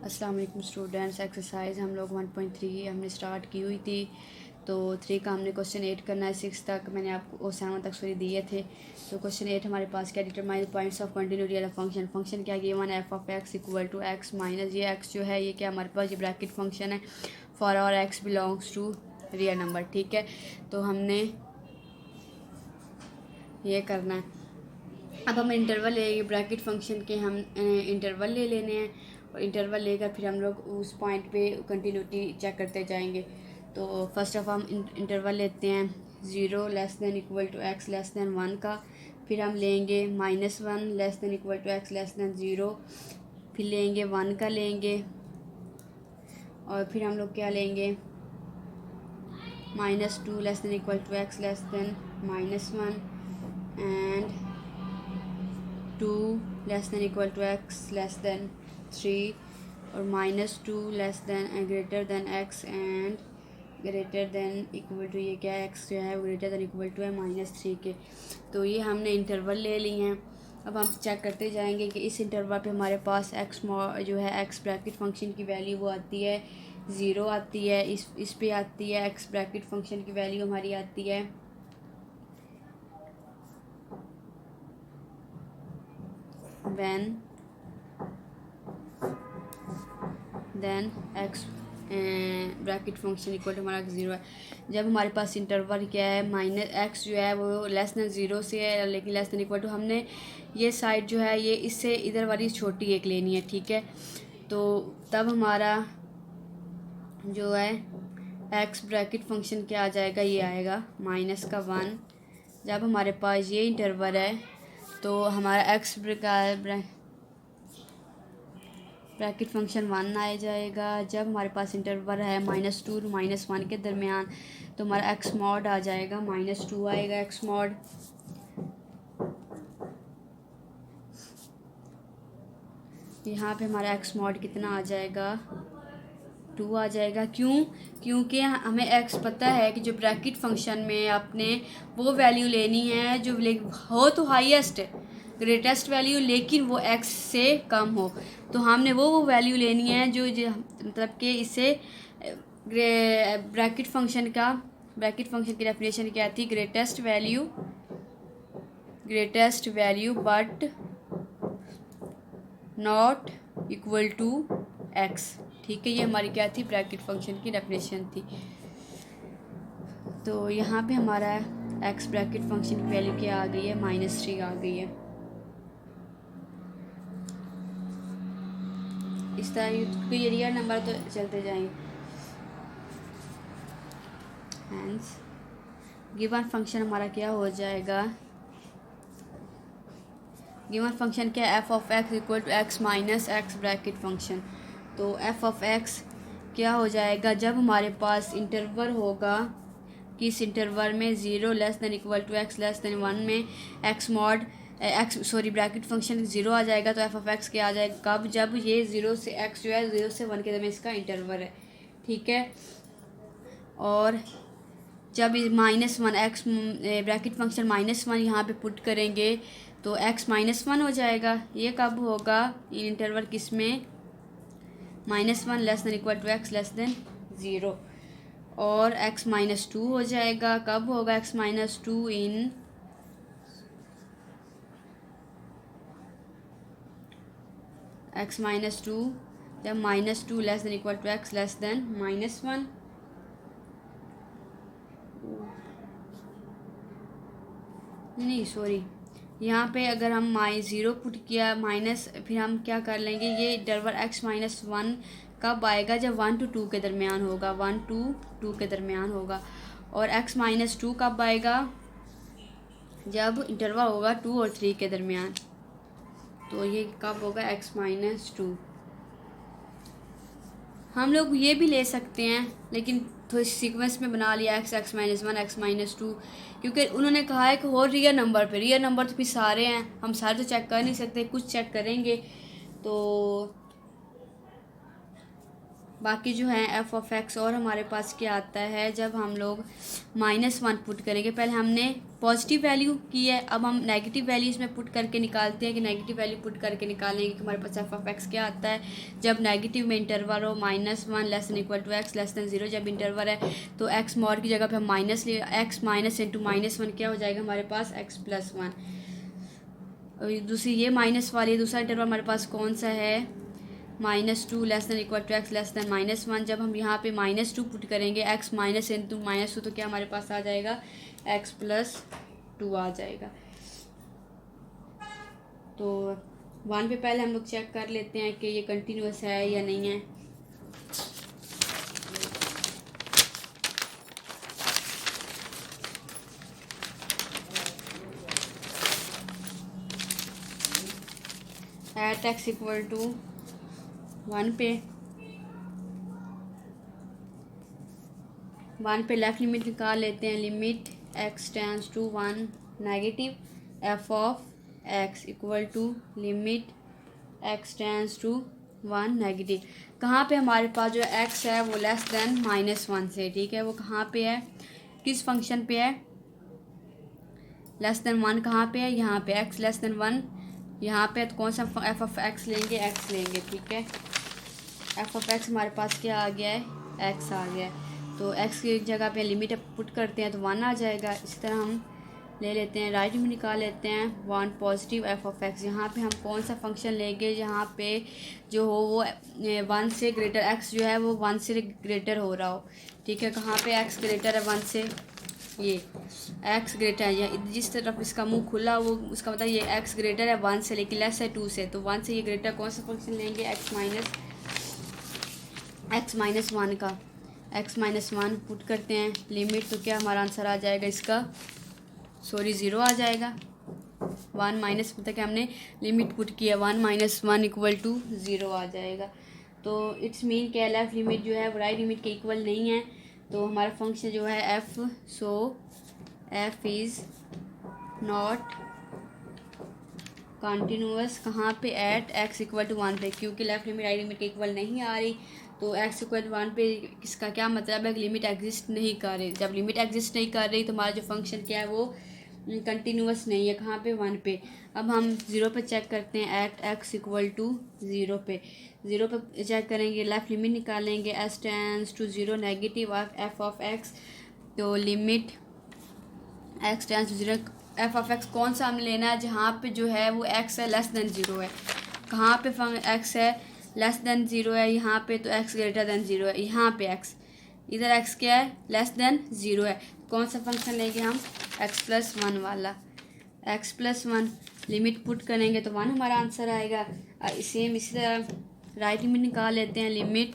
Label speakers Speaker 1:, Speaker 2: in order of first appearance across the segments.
Speaker 1: अस्सलाम वालेकुम students. Exercise हम लोग 1.3 हमने स्टार्ट की हुई थी। तो 3 का हमने क्वेश्चन 8 करना है। 6 तक मैंने आपको 7 तक सॉरी दिए थे। तो क्वेश्चन 8 हमारे पास क्या, डिटरमाइन पॉइंट्स ऑफ कंटिन्यूटी वाला फंक्शन। फंक्शन क्या गिवन है, f of x equal to x minus ये एक्स जो है ये क्या हमारे पास ये ब्रैकेट फंक्शन है फॉर और x belongs to real number. ठीक है, तो हमने ये करना है। अब हम इंटरवल लेंगे ब्रैकेट फंक्शन के, हम इंटरवल ले लेने हैं और इंटरवल लेकर फिर हम लोग उस पॉइंट पे कंटिन्यूटी चेक करते जाएंगे। तो फर्स्ट ऑफ हम इंटरवल लेते हैं 0 less than equal to x less than 1 का। फिर हम लेंगे -1 less than equal to x less than 0। फिर लेंगे 1 का लेंगे और फिर हम लोग क्या लेंगे -2 less than equal to x less than -1 and 2 less than equal to x less than 3 और -2 less than greater than x and greater than equal to ये क्या है एक्स जो है वो ग्रेटर देन इक्वल टू है -3 के। तो ये हमने इंटरवल ले ली हैं। अब हम चेक करते जाएंगे कि इस इंटरवल पे हमारे पास एक्स जो है एक्स ब्रैकेट फंक्शन की वैल्यू वो आती है 0 आती है। इस पे आती है एक्स ब्रैकेट फंक्शन की वैल्यू हमारी आती है when then x bracket function equal to हमारा 0 है। जब हमारे पास इंटरवल क्या है माइनस एक्स जो है वो लेस देन 0 से है लेकिन लेस देन इक्वल टू हमने ये साइड जो है ये इससे इधर वाली छोटी एक लेनी है। ठीक है, तो तब हमारा जो है एक्स ब्रैकेट फंक्शन क्या आ जाएगा, ये आएगा -1। जब हमारे पास ये इंटरवल है तो हमारा एक्स ब्रैकेट फंक्शन 1 आ जाएगा। जब हमारे पास इंटरवल है -2 और -1 के दरमियान तो हमारा एक्स मॉड आ जाएगा -2 आएगा एक्स मॉड। यहाँ पे हमारा एक्स मॉड कितना आ जाएगा 2 आ जाएगा। क्योंकि हमें एक्स पता है कि जो ब्रैकेट फंक्शन में आपने वो वैल्यू लेनी है जो हो तो हाईएस्ट ग्रेटेस्ट वैल्यू लेकिन वो एक्स से कम हो। तो हमने वो वैल्यू लेनी है जो मतलब कि इससे ब्रैकेट फंक्शन की डेफिनेशन क्या थी, greatest value but not equal to x. ठीक है, ये हमारी क्या थी ब्रैकेट फंक्शन की डेफिनेशन थी। तो यहाँ पे हमारा एक्स ब्रैकेट फंक्शन की वैल्यू क्या आ गई है -3 आ गई है। इस तरह ये रियल नंबर तो चलते जाएंगे। हैंस गिवन फंक्शन हमारा क्या हो जाएगा, गिवन फंक्शन क्या है f of x equal to x minus x bracket function. तो एफ ऑफ एक्स क्या हो जाएगा, जब हमारे पास इंटरवल होगा कि इस इंटरवल में 0 less than equal to x less than 1 में एक्स मॉड ब्रैकेट फंक्शन 0 आ जाएगा। तो एफ ऑफ एक्स क्या आ जाएगा कब, जब ये 0 से एक्स जो है 0 से 1 के दरमियान इसका इंटरवल है। ठीक है, और जब -1 एक्स ब्रैकेट फंक्शन -1 यहाँ पे पुट करेंगे तो x -1 हो जाएगा। ये कब होगा इन इंटरवल किस में, -1 less than equal to x less than 0। और x -2 हो जाएगा, कब होगा x -2 इन x -2 जब -2 less than equal to x less than -1। नहीं सॉरी, यहाँ पे अगर हम -0 पुट किया माइनस फिर हम क्या कर लेंगे, ये इंटरवल x -1 कब आएगा, जब 1 to 2 के दरमियान होगा, 1 to 2 के दरमियान होगा। और x -2 कब आएगा, जब इंटरवल होगा 2 और 3 के दरमियान। तो ये कब होगा x -2। हम लोग ये भी ले सकते हैं लेकिन थोड़ी सीक्वेंस में बना लिया x -1 x -2, क्योंकि उन्होंने कहा है कि और रियल नंबर तो फिर सारे हैं, हम सारे तो चेक कर नहीं सकते, कुछ चेक करेंगे। तो बाकी जो है एफ ऑफ एक्स और हमारे पास क्या आता है जब हम लोग -1 पुट करेंगे। पहले हमने पॉजिटिव वैल्यू की है, अब हम नेगेटिव वैल्यू इसमें पुट करके निकालते हैं कि नेगेटिव वैल्यू पुट करके निकालेंगे कि हमारे पास एफ ऑफ एक्स क्या आता है जब नेगेटिव में इंटरवल हो -1 less than equal to x less than 0। जब इंटरवल है तो एक्स मॉड की जगह पे हम माइनस ले, एक्स माइनस इंटू -1 क्या हो जाएगा हमारे पास x+1। दूसरी ये माइनस वाली दूसरा इंटरवल हमारे पास कौन सा है -2 less than equal to x less than -1। जब हम यहाँ पे -2 पुट करेंगे x माइनस इंटू -2 तो क्या हमारे पास आ जाएगा x+2 आ जाएगा। तो 1 पे पहले हम लोग चेक कर लेते हैं कि ये कंटिन्यूस है या नहीं है। एट x इक्वल टू 1 पे 1 पे लेफ्ट लिमिट निकाल लेते हैं। Limit x tends to 1 negative f of x equal to limit x tends to 1 negative. कहाँ पे हमारे पास जो x है वो लेस देन -1 से, ठीक है। वो कहाँ पे है, किस फंक्शन पे है, लेस देन 1 कहाँ पे है, यहाँ पे x लेस देन 1 यहाँ पे। तो कौन सा एफ ऑफ एक्स लेंगे, x लेंगे, ठीक है। एफ ऑफ एक्स हमारे पास क्या आ गया है, x आ गया है। तो x की जगह पे लिमिट पुट करते हैं तो 1 आ जाएगा। इसी तरह हम ले लेते हैं, राइट में निकाल लेते हैं 1 पॉजिटिव एफ ऑफ एक्स। यहाँ पे हम कौन सा फंक्शन लेंगे जहाँ पे जो हो वो 1 से ग्रेटर, x जो है वो 1 से ग्रेटर हो रहा हो, ठीक है। कहाँ पे x ग्रेटर है 1 से, ये x ग्रेटर है, या जिस तरफ इसका मुंह खुला वो उसका मतलब ये x ग्रेटर है 1 से लेकिन लेस है 2 से। तो 1 से ये ग्रेटर कौन सा फंक्शन लेंगे, x-1 का। x-1 पुट करते हैं लिमिट, तो क्या हमारा आंसर आ जाएगा इसका, 0 आ जाएगा। 1 माइनस मतलब कि हमने लिमिट पुट किया 1 - 1 इक्वल टू 0 आ जाएगा। तो इट्स मीन क्या लेफ्ट लिमिट जो है राइट लिमिट के इक्वल नहीं है। तो हमारा फंक्शन जो है f, so f is not continuous कहाँ पे, एट x इक्वल टू 1 पे, क्योंकि लेफ्ट लिमिट राइट लिमिट के इक्वल नहीं आ रही। तो x इक्वल टू 1 पे इसका क्या मतलब है कि लिमिट एग्जिस्ट नहीं कर रही। जब लिमिट एग्जिस्ट नहीं कर रही तो हमारा जो फंक्शन क्या है वो कंटिन्यूअस नहीं है, कहाँ पे, 1 पे। अब हम 0 पे चेक करते हैं, एट x इक्वल टू 0 पे। 0 पे चेक करेंगे, लेफ्ट लिमिट निकालेंगे, s tends to 0 negative f of x। तो limit x tends to 0 f of x कौन सा हमें लेना है, जहाँ पे जो है वो x है लेस देन 0 है। कहाँ पे x है लेस देन 0 है, यहाँ पे। तो x ग्रेटर देन 0 है, यहाँ पे x, इधर x क्या है, लेस देन 0 है। कौन सा फंक्शन लेंगे हम, x+1 वाला। x+1 लिमिट पुट करेंगे तो 1 हमारा आंसर आएगा। सेम इसी तरह राइट लिमिट निकाल लेते हैं, limit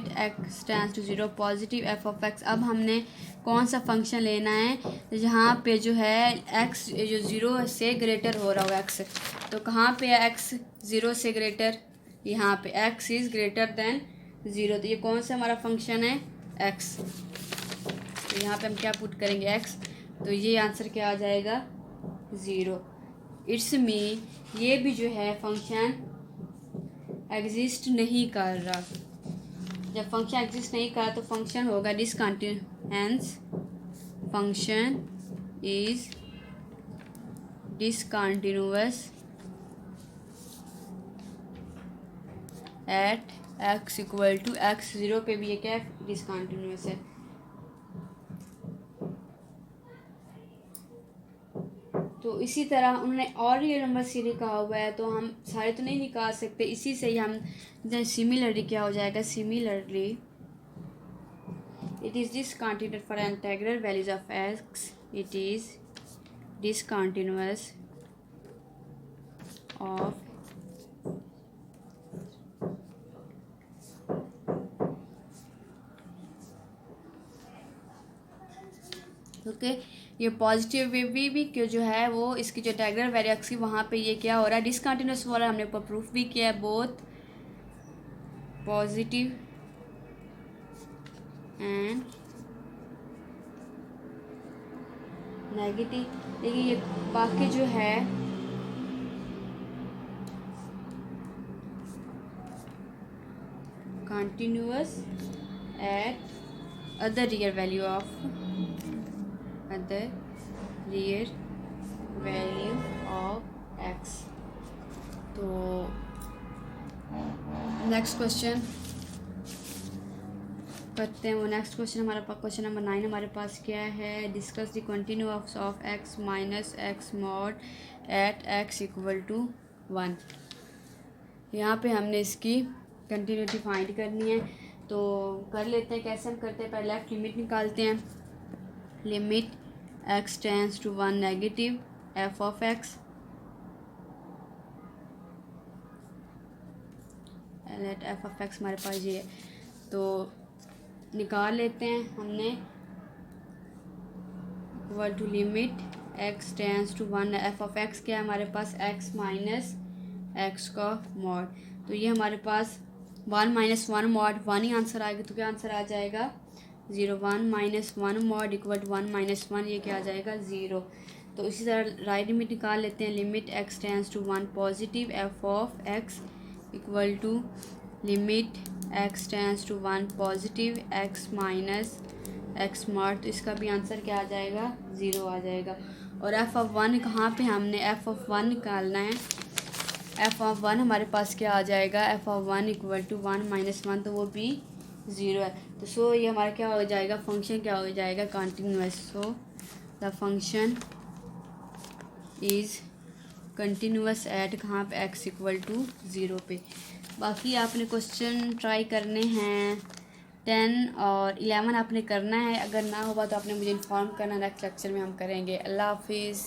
Speaker 1: x tends to 0 positive f of x। अब हमने कौन सा फंक्शन लेना है जहाँ पे जो है x जो 0 से ग्रेटर हो रहा हो x। तो कहाँ पे है x 0 से ग्रेटर, यहाँ पे x इज़ ग्रेटर देन 0। तो ये कौन सा हमारा फंक्शन है, x। तो यहाँ पे हम क्या पुट करेंगे, x। तो ये आंसर क्या आ जाएगा, 0। इट्स मीन ये भी जो है फंक्शन एग्जिस्ट नहीं कर रहा। जब फंक्शन एग्जिस्ट नहीं करा तो फंक्शन होगा discontinuous, function is discontinuous at x equal to x। 0 पे भी ये क्या है, डिसकंटिन्यूअस है। तो इसी तरह उन्होंने और रियल नंबर सीरीज कहा हुआ है, तो हम सारे तो नहीं निकाल सकते। इसी से ही हम सिमिलरली क्या हो जाएगा, similarly it is discontinuous for integral values of x, it is discontinuous of okay. ये पॉजिटिव वे भी क्यों जो है वो इसकी जो इंटीग्रल वैल्यू x की वहाँ पे ये क्या हो रहा है, डिसकंटिन्यूअस हो रहा है। हमने ऊपर प्रूफ भी किया है, बोथ पॉजिटिव एंड नेगेटिव। लेकिन ये बाकी जो है continuous at other real value of x। तो नेक्स्ट क्वेश्चन करते हैं। वो नेक्स्ट क्वेश्चन हमारे पास क्वेश्चन नंबर 9 हमारे पास क्या है, discuss the continuous of x minus x mod at x equal to 1। यहाँ पे हमने इसकी कंटिन्यूटी फाइंड करनी है, तो कर लेते हैं। कैसे हम करते हैं, पहले लेफ्ट लिमिट निकालते हैं। Limit x tends to 1 negative f of x let f of x हमारे पास ये है, तो निकाल लेते हैं हमने। Equal to limit x tends to 1 f of x क्या है हमारे पास, x माइनस एक्स का मॉड। तो ये हमारे पास 1 माइनस 1 मॉड 1 ही आंसर आएगा, तो क्या आंसर आ जाएगा 0। 1 minus 1 mod equal to 1 minus 1, ये क्या आ जाएगा 0। तो इसी तरह राइट लिमिट निकाल लेते हैं। Limit x tends to 1 positive f of x equal to limit x tends to 1 positive x minus x mod. तो इसका भी आंसर क्या आ जाएगा 0 आ जाएगा। और f ऑफ 1 कहाँ पे हमने f ऑफ 1 निकालना है। f ऑफ 1 हमारे पास क्या आ जाएगा, f of 1 equal to 1 minus 1, तो वो भी 0 है। तो सो ये हमारा क्या हो जाएगा, फंक्शन क्या हो जाएगा continuous. So the function is continuous at कहाँ पे x इक्वल टू 0 पे। बाकी आपने क्वेश्चन ट्राई करने हैं 10 और 11 आपने करना है। अगर ना होगा तो आपने मुझे इन्फॉर्म करना, नेक्स्ट लेक्चर में हम करेंगे। अल्लाह हाफिज़।